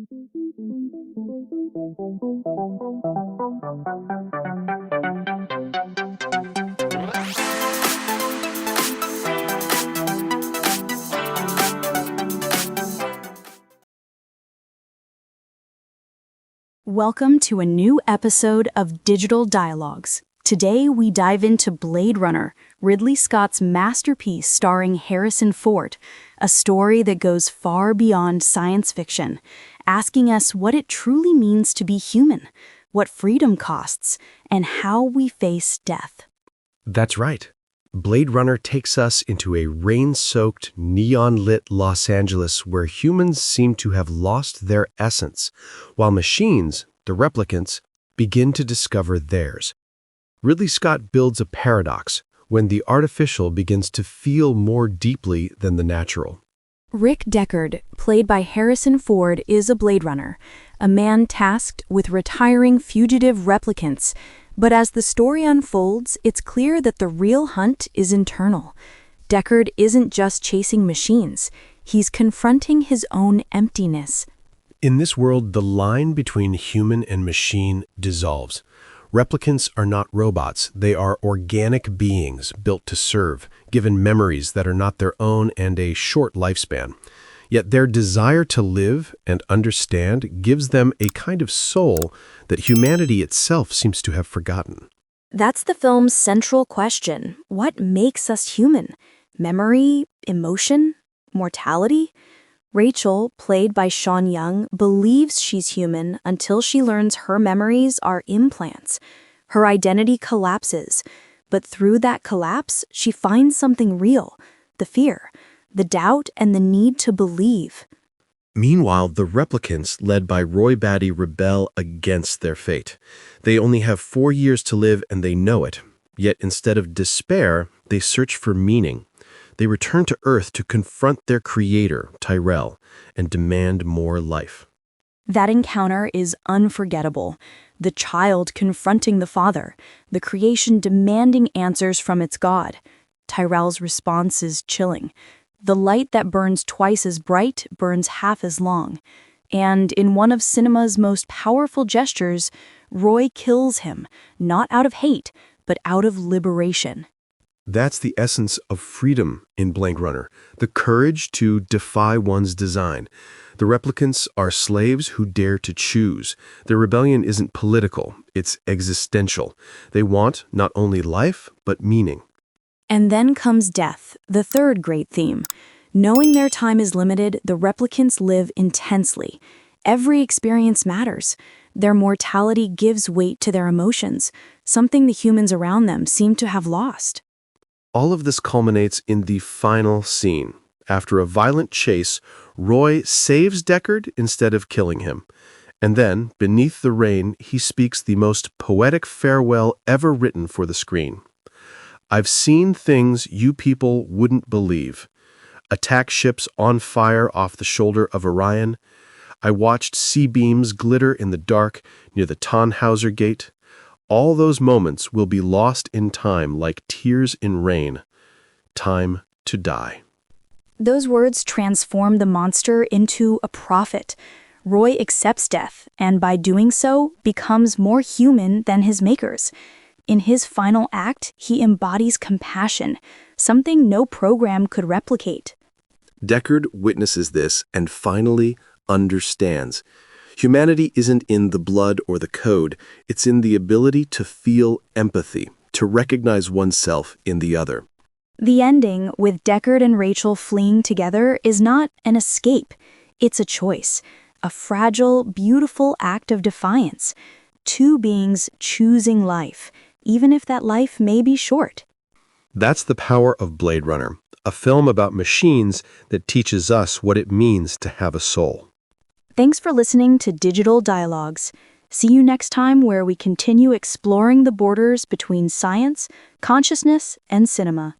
Welcome to a new episode of Digital Dialogues. Today we dive into Blade Runner, Ridley Scott's masterpiece starring Harrison Ford, a story that goes far beyond science fiction, asking us what it truly means to be human, what freedom costs, and how we face death. That's right. Blade Runner takes us into a rain-soaked, neon-lit Los Angeles where humans seem to have lost their essence, while machines, the replicants, begin to discover theirs. Ridley Scott builds a paradox when the artificial begins to feel more deeply than the natural. Rick Deckard, played by Harrison Ford, is a Blade Runner, a man tasked with retiring fugitive replicants. But as the story unfolds, it's clear that the real hunt is internal. Deckard isn't just chasing machines, he's confronting his own emptiness. In this world, the line between human and machine dissolves. Replicants are not robots, they are organic beings built to serve, given memories that are not their own and a short lifespan. Yet their desire to live and understand gives them a kind of soul that humanity itself seems to have forgotten. That's the film's central question. What makes us human? Memory? Emotion? Mortality? Rachel, played by Sean Young, believes she's human until she learns her memories are implants. Her identity collapses, but through that collapse, she finds something real, the fear, the doubt, and the need to believe. Meanwhile, the replicants, led by Roy Batty, rebel against their fate. They only have 4 years to live and they know it. Yet instead of despair, they search for meaning. They return to Earth to confront their creator, Tyrell, and demand more life. That encounter is unforgettable. The child confronting the father, the creation demanding answers from its God. Tyrell's response is chilling. The light that burns twice as bright burns half as long. And in one of cinema's most powerful gestures, Roy kills him, not out of hate, but out of liberation. That's the essence of freedom in Blade Runner, the courage to defy one's design. The replicants are slaves who dare to choose. Their rebellion isn't political, it's existential. They want not only life, but meaning. And then comes death, the third great theme. Knowing their time is limited, the replicants live intensely. Every experience matters. Their mortality gives weight to their emotions, something the humans around them seem to have lost. All of this culminates in the final scene. After a violent chase, Roy saves Deckard instead of killing him. And then, beneath the rain, he speaks the most poetic farewell ever written for the screen. I've seen things you people wouldn't believe. Attack ships on fire off the shoulder of Orion. I watched sea beams glitter in the dark near the Tannhauser Gate. All those moments will be lost in time like tears in rain. Time to die. Those words transform the monster into a prophet. Roy accepts death, and by doing so, becomes more human than his makers. In his final act, he embodies compassion, something no program could replicate. Deckard witnesses this and finally understands. Humanity isn't in the blood or the code, it's in the ability to feel empathy, to recognize oneself in the other. The ending, with Deckard and Rachel fleeing together, is not an escape. It's a choice, a fragile, beautiful act of defiance. Two beings choosing life, even if that life may be short. That's the power of Blade Runner, a film about machines that teaches us what it means to have a soul. Thanks for listening to Digital Dialogues. See you next time where we continue exploring the borders between science, consciousness, and cinema.